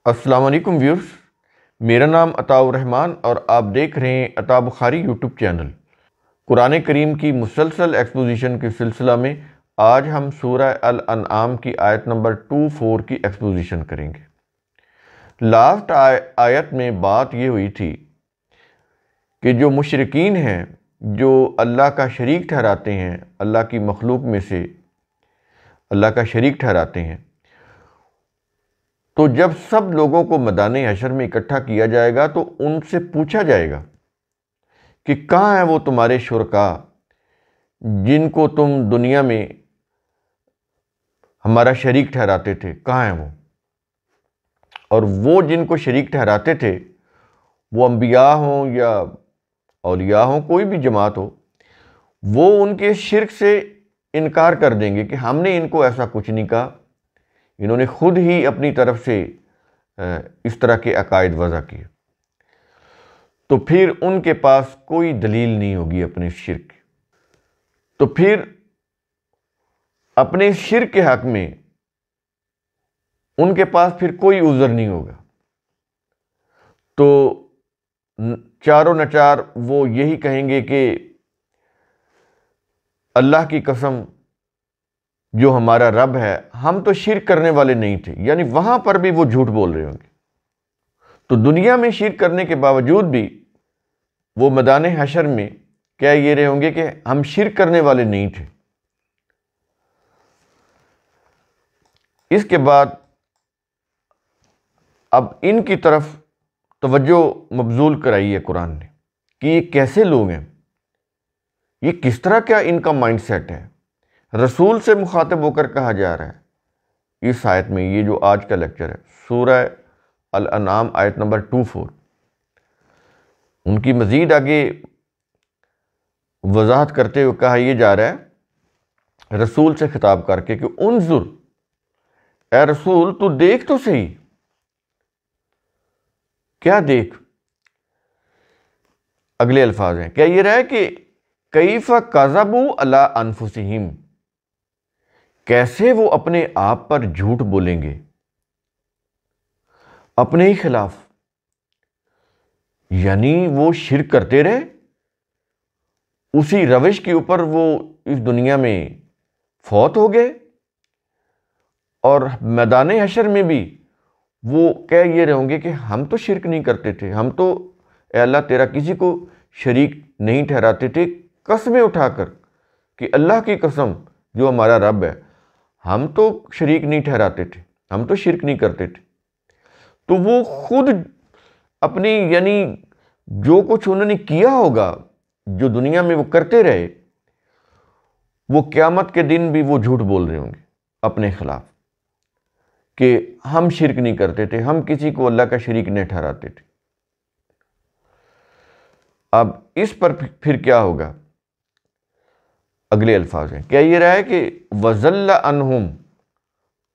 السلام علیکم ویورز، میرا نام عطاء الرحمن اور آپ دیکھ رہے ہیں عطاء بخاری یوٹیوب چینل۔ قرآن کریم کی مسلسل ایکسپوزیشن کے سلسلہ میں آج ہم سورہ الانعام کی آیت نمبر 24 کی ایکسپوزیشن کریں گے۔ لاسٹ آیت میں بات یہ ہوئی تھی کہ جو مشرکین ہیں، جو اللہ کا شریک ٹھہراتے ہیں، اللہ کی مخلوق میں سے اللہ کا شریک ٹھہراتے ہیں، تو جب سب لوگوں کو میدان حشر میں اکٹھا کیا جائے گا تو ان سے پوچھا جائے گا کہ کہاں ہیں وہ تمہارے شرکاء جن کو تم دنیا میں ہمارا شریک ٹھہراتے تھے، کہاں ہیں وہ؟ اور وہ جن کو شریک ٹھہراتے تھے، وہ انبیاء ہوں یا اولیاء ہوں، کوئی بھی جماعت ہو، وہ ان کے شرک سے انکار کر دیں گے کہ ہم نے ان کو ایسا کچھ نہیں کہا، انہوں نے خود ہی اپنی طرف سے اس طرح کے عقائد وضع کیے۔ تو پھر ان کے پاس کوئی دلیل نہیں ہوگی اپنے شرک کی، تو پھر اپنے شرک کے حق میں ان کے پاس پھر کوئی عذر نہیں ہوگا۔ تو چاروں نچار وہ یہی کہیں گے کہ اللہ کی قسم جو ہمارا رب ہے، ہم تو شرک کرنے والے نہیں تھے، یعنی وہاں پر بھی وہ جھوٹ بول رہے ہوں گے۔ تو دنیا میں شرک کرنے کے باوجود بھی وہ میدان حشر میں کہہ یہ رہے ہوں گے کہ ہم شرک کرنے والے نہیں تھے۔ اس کے بعد اب ان کی طرف توجہ مبذول کرائی ہے قرآن نے کہ یہ کیسے لوگ ہیں، یہ کس طرح کا ان کا مائنڈ سیٹ ہے۔ رسول سے مخاطب ہو کر کہا جا رہا ہے اس آیت میں، یہ جو آج کا لیکچر ہے، سورہ الانعام آیت نمبر 24۔ ان کی مزید آگے وضاحت کرتے ہوئے کہا یہ جا رہا ہے رسول سے خطاب کر کے کہ انظر، اے رسول تو دیکھ تو صحیح، کیا دیکھ؟ اگلے الفاظ ہیں، کیا یہ رہا ہے کہ کیف کذبوا علی انفسہم، کیسے وہ اپنے آپ پر جھوٹ بولیں گے، اپنے ہی خلاف، یعنی وہ شرک کرتے رہے، اسی روش کے اوپر وہ اس دنیا میں فوت ہو گئے، اور میدان حشر میں بھی وہ کہہ یہ رہوں گے کہ ہم تو شرک نہیں کرتے تھے، ہم تو اے اللہ تیرا کسی کو شریک نہیں ٹھہراتے تھے، قسمیں اٹھا کر کہ اللہ کی قسم جو ہمارا رب ہے، ہم تو شریک نہیں ٹھہراتے تھے، ہم تو شرک نہیں کرتے تھے۔ تو وہ خود اپنی یعنی جو کچھ انہوں نے کیا ہوگا، جو دنیا میں وہ کرتے رہے، وہ قیامت کے دن بھی وہ جھوٹ بول رہے ہوں گے اپنے خلاف کہ ہم شرک نہیں کرتے تھے، ہم کسی کو اللہ کا شریک نہیں ٹھہراتے تھے۔ اب اس پر پھر کیا ہوگا؟ اگلے الفاظ ہیں، کیا یہ رہا ہے کہ وَضَلَّ عَنْهُمْ،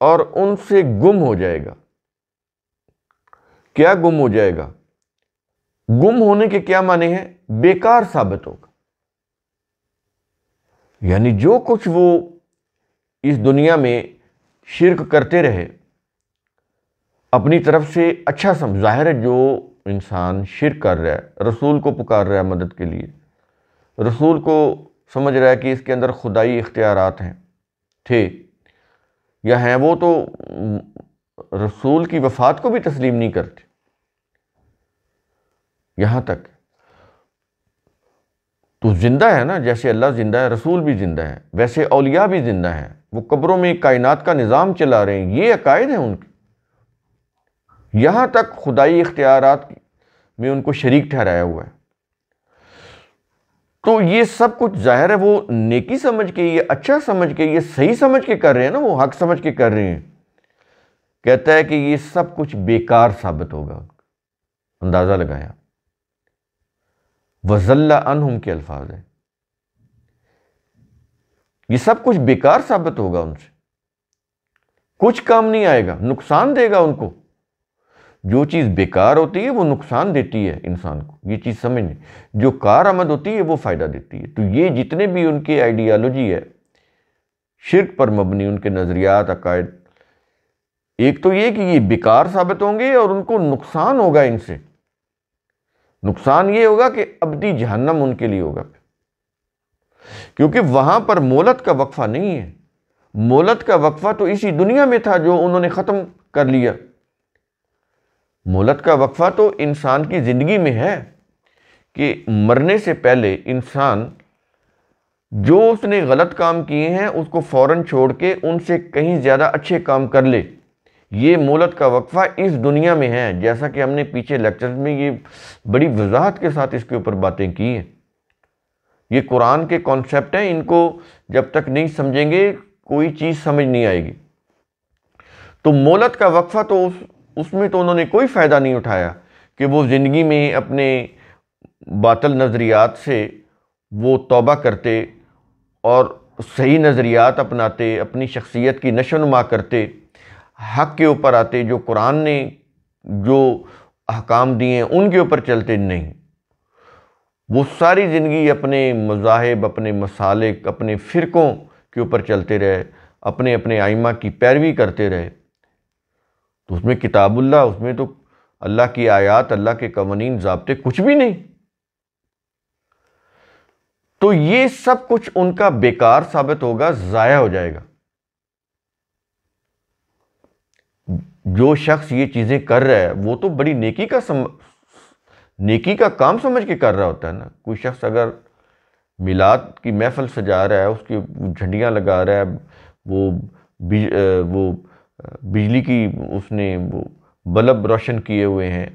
اور ان سے گم ہو جائے گا۔ کیا گم ہو جائے گا؟ گم ہونے کے کیا معنی ہیں؟ بیکار ثابت ہوگا، یعنی جو کچھ وہ اس دنیا میں شرک کرتے رہے، اپنی طرف سے اچھا ظاہر ہے جو انسان شرک کر رہا ہے، رسول کو پکار رہا ہے مدد کے لیے، رسول کو سمجھ رہا ہے کہ اس کے اندر خدائی اختیارات تھے یا ہیں، وہ تو رسول کی وفات کو بھی تسلیم نہیں کرتے۔ یہاں تک تو زندہ ہے نا، جیسے اللہ زندہ ہے، رسول بھی زندہ ہے، ویسے اولیاء بھی زندہ ہیں، وہ قبروں میں کائنات کا نظام چلا رہے ہیں، یہ عقائد ہیں ان کے۔ یہاں تک خدائی اختیارات میں ان کو شریک ٹھہرایا ہوا ہے۔ تو یہ سب کچھ ظاہر ہے وہ نیکی سمجھ کے، یہ اچھا سمجھ کے، یہ صحیح سمجھ کے کر رہے ہیں نا، وہ حق سمجھ کے کر رہے ہیں۔ کہتا ہے کہ یہ سب کچھ بیکار ثابت ہوگا۔ اندازہ لگایا، وَضَلَّ عَنْهُمْ کے الفاظ ہیں، یہ سب کچھ بیکار ثابت ہوگا، ان سے کچھ کام نہیں آئے گا، نقصان دے گا ان کو۔ جو چیز بیکار ہوتی ہے وہ نقصان دیتی ہے انسان کو، یہ چیز سمجھیں۔ جو کارآمد ہوتی ہے وہ فائدہ دیتی ہے۔ تو یہ جتنے بھی ان کی آئیڈیالوجی ہے شرک پر مبنی، ان کے نظریات، عقائد، ایک تو یہ کہ یہ بیکار ثابت ہوں گے اور ان کو نقصان ہوگا، ان سے نقصان یہ ہوگا کہ ابدی جہنم ان کے لیے ہوگا، کیونکہ وہاں پر مہلت کا وقفہ نہیں ہے۔ مہلت کا وقفہ تو اسی دنیا میں تھا جو انہوں نے ختم کر لیا۔ مہلت کا وقفہ تو انسان کی زندگی میں ہے کہ مرنے سے پہلے انسان جو اس نے غلط کام کیے ہیں اس کو فوراً چھوڑ کے ان سے کہیں زیادہ اچھے کام کر لے۔ یہ مہلت کا وقفہ اس دنیا میں ہے، جیسا کہ ہم نے پیچھے لیکچرز میں یہ بڑی وضاحت کے ساتھ اس کے اوپر باتیں کی ہیں۔ یہ قرآن کے کانسیپٹ ہیں، ان کو جب تک نہیں سمجھیں گے کوئی چیز سمجھ نہیں آئے گی۔ تو مہلت کا وقفہ تو اس میں تو انہوں نے کوئی فائدہ نہیں اٹھایا کہ وہ زندگی میں اپنے باطل نظریات سے وہ توبہ کرتے اور صحیح نظریات اپناتے، اپنی شخصیت کی نشو و نما کرتے، حق کے اوپر آتے، جو قرآن نے جو احکام دیے ہیں ان کے اوپر چلتے نہیں۔ وہ ساری زندگی اپنے مذاہب، اپنے مسالک، اپنے فرقوں کے اوپر چلتے رہے، اپنے اپنے ائمہ کی پیروی کرتے رہے۔ تو اس میں کتاب اللہ، اس میں تو اللہ کی آیات، اللہ کے قوانین، ضابطے کچھ بھی نہیں۔ تو یہ سب کچھ ان کا بیکار ثابت ہوگا، ضائع ہو جائے گا۔ جو شخص یہ چیزیں کر رہا ہے وہ تو بڑی نیکی کا کام سمجھ کے کر رہا ہوتا ہے نا۔ کوئی شخص اگر میلاد کی محفل سجا رہا ہے، اس کی جھنڈیاں لگا رہا ہے، وہ بجلی کی اس نے وہ بلب روشن کیے ہوئے ہیں،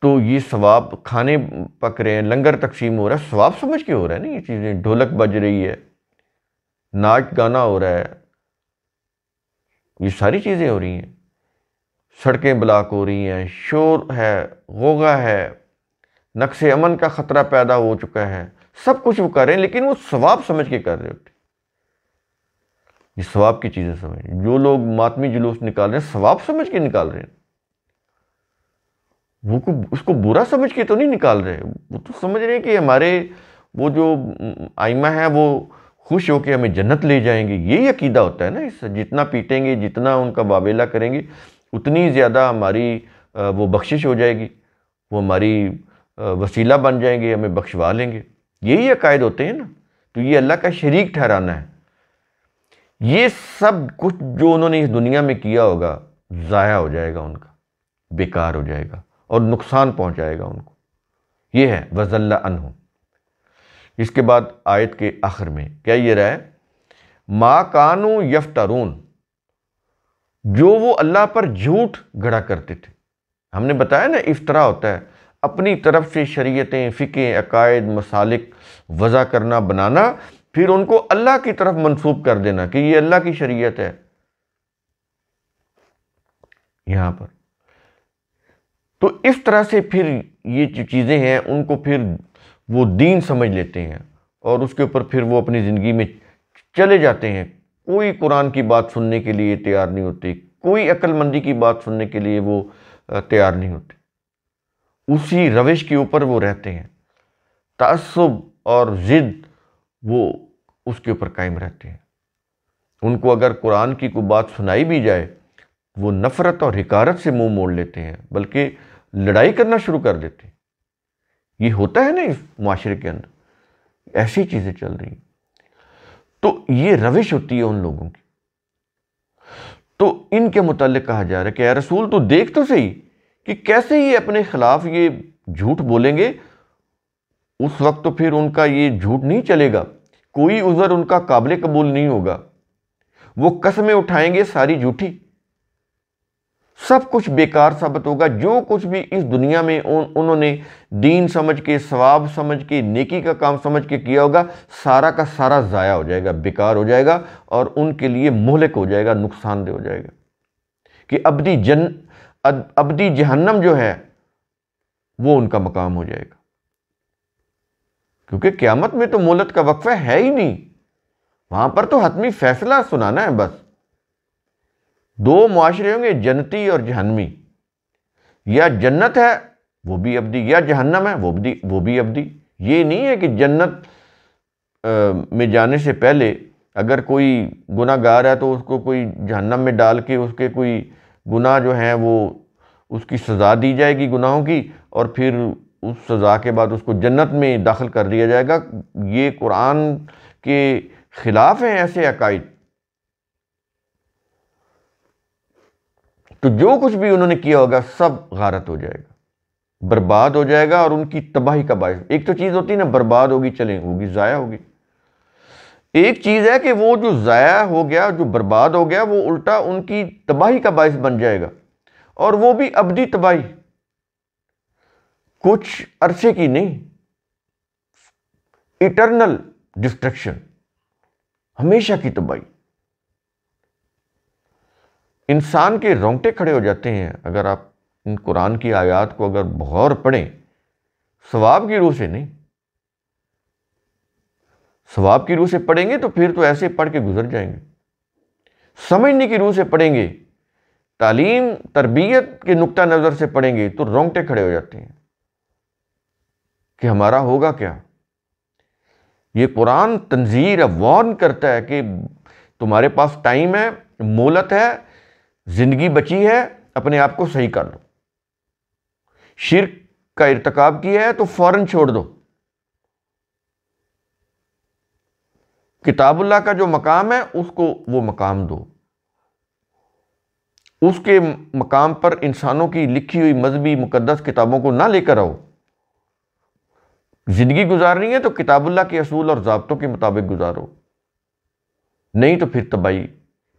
تو یہ ثواب، کھانے پک رہے ہیں، لنگر تقسیم ہو رہا ہے، ثواب سمجھ کے ہو رہا ہے نا یہ چیزیں۔ ڈھولک بج رہی ہے، ناچ گانا ہو رہا ہے، یہ ساری چیزیں ہو رہی ہیں، سڑکیں بلاک ہو رہی ہیں، شور ہے، غوغا ہے، نقص امن کا خطرہ پیدا ہو چکا ہے، سب کچھ وہ کر رہے ہیں، لیکن وہ ثواب سمجھ کے کر رہے ہوتے ہیں۔ یہ ثواب کی چیزیں سمجھ، جو لوگ ماتمی جلوس نکال رہے ہیں ثواب سمجھ کے نکال رہے ہیں، وہ اس کو برا سمجھ کے تو نہیں نکال رہے، وہ تو سمجھ رہے ہیں کہ ہمارے وہ جو ائمہ ہیں وہ خوش ہو کے ہمیں جنت لے جائیں گے۔ یہی عقیدہ ہوتا ہے نا، اس سے جتنا پیٹیں گے، جتنا ان کا واویلا کریں گے، اتنی زیادہ ہماری وہ بخشش ہو جائے گی، وہ ہماری وسیلہ بن جائیں گے، ہمیں بخشوا لیں گے۔ یہی عقائد ہوتے ہیں نا۔ تو یہ اللہ کا شریک ٹھہرانا ہے۔ یہ سب کچھ جو انہوں نے اس دنیا میں کیا ہوگا ضائع ہو جائے گا، ان کا بیکار ہو جائے گا اور نقصان پہنچائے گا ان کو۔ یہ ہے وَضَلَّ عَنْهُمْ۔ اس کے بعد آیت کے آخر میں کیا یہ رہا ہے؟ مَا كَانُوا يَفْتَرُونَ، جو وہ اللہ پر جھوٹ گھڑا کرتے تھے۔ ہم نے بتایا نا، افطرا ہوتا ہے اپنی طرف سے شریعتیں، فقہ، عقائد، مسالک وضع کرنا، بنانا، پھر ان کو اللہ کی طرف منسوب کر دینا کہ یہ اللہ کی شریعت ہے یہاں پر۔ تو اس طرح سے پھر یہ جو چیزیں ہیں ان کو پھر وہ دین سمجھ لیتے ہیں اور اس کے اوپر پھر وہ اپنی زندگی میں چلے جاتے ہیں۔ کوئی قرآن کی بات سننے کے لیے تیار نہیں ہوتے، کوئی عقل مندی کی بات سننے کے لیے وہ تیار نہیں ہوتے، اسی روش کے اوپر وہ رہتے ہیں، تعصب اور ضد وہ اس کے اوپر قائم رہتے ہیں۔ ان کو اگر قرآن کی کوئی بات سنائی بھی جائے وہ نفرت اور حقارت سے منہ موڑ لیتے ہیں، بلکہ لڑائی کرنا شروع کر دیتے ہیں۔ یہ ہوتا ہے نا اس معاشرے کے اندر، ایسی چیزیں چل رہی ہیں۔ تو یہ روش ہوتی ہے ان لوگوں کی۔ تو ان کے متعلق کہا جا رہا ہے کہ اے رسول تو دیکھ تو صحیح کہ کیسے یہ اپنے خلاف یہ جھوٹ بولیں گے، اس وقت تو پھر ان کا یہ جھوٹ نہیں چلے گا، کوئی عذر ان کا قابل قبول نہیں ہوگا، وہ قسمیں اٹھائیں گے ساری جھوٹی، سب کچھ بیکار ثابت ہوگا۔ جو کچھ بھی اس دنیا میں انہوں نے دین سمجھ کے، ثواب سمجھ کے، نیکی کا کام سمجھ کے کیا ہوگا، سارا کا سارا ضائع ہو جائے گا، بیکار ہو جائے گا اور ان کے لیے مہلک ہو جائے گا، نقصان دہ ہو جائے گا، کہ ابدی جہنم جو ہے وہ ان کا مقام ہو جائے گا۔ کیونکہ قیامت میں تو مہلت کا وقفہ ہے ہی نہیں، وہاں پر تو حتمی فیصلہ سنانا ہے بس۔ دو معاشرے ہوں گے، جنتی اور جہنمی، یا جنت ہے وہ بھی ابدی، یا جہنم ہے وہ بھی ابدی۔ یہ نہیں ہے کہ جنت میں جانے سے پہلے اگر کوئی گناہ گار ہے تو اس کو کوئی جہنم میں ڈال کے اس کے کوئی گناہ جو ہیں وہ اس کی سزا دی جائے گی گناہوں کی، اور پھر اس سزا کے بعد اس کو جنت میں داخل کر دیا جائے گا۔ یہ قرآن کے خلاف ہیں ایسے عقائد۔ تو جو کچھ بھی انہوں نے کیا ہوگا سب غارت ہو جائے گا، برباد ہو جائے گا، اور ان کی تباہی کا باعث۔ ایک تو چیز ہوتی ہے نا برباد ہوگی، چلیں ہوگی، ضائع ہوگی۔ ایک چیز ہے کہ وہ جو ضائع ہو گیا، جو برباد ہو گیا، وہ الٹا ان کی تباہی کا باعث بن جائے گا، اور وہ بھی ابدی تباہی، کچھ عرصے کی نہیں، ایٹرنل ڈسٹرکشن، ہمیشہ کی تباہی۔ انسان کے رونگٹے کھڑے ہو جاتے ہیں اگر آپ ان قرآن کی آیات کو اگر بغور پڑھیں، ثواب کی روح سے نہیں، ثواب کی روح سے پڑھیں گے تو پھر تو ایسے پڑھ کے گزر جائیں گے۔ سمجھنے کی روح سے پڑھیں گے، تعلیم تربیت کے نقطہ نظر سے پڑھیں گے تو رونگٹے کھڑے ہو جاتے ہیں کہ ہمارا ہوگا کیا۔ یہ قرآن تنذیر وارن کرتا ہے کہ تمہارے پاس ٹائم ہے، مہلت ہے، زندگی بچی ہے، اپنے آپ کو صحیح کر لو۔ شرک کا ارتکاب کیا ہے تو فوراً چھوڑ دو۔ کتاب اللہ کا جو مقام ہے اس کو وہ مقام دو، اس کے مقام پر انسانوں کی لکھی ہوئی مذہبی مقدس کتابوں کو نہ لے کر آؤ۔ زندگی گزارنی ہے تو کتاب اللہ کے اصول اور ضابطوں کے مطابق گزارو، نہیں تو پھر تباہی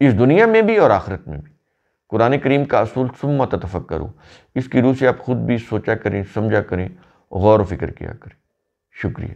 اس دنیا میں بھی اور آخرت میں بھی۔ قرآن کریم کا اصول ثم تتفکروا، اس کی روح سے آپ خود بھی سوچا کریں، سمجھا کریں، غور و فکر کیا کریں۔ شکریہ۔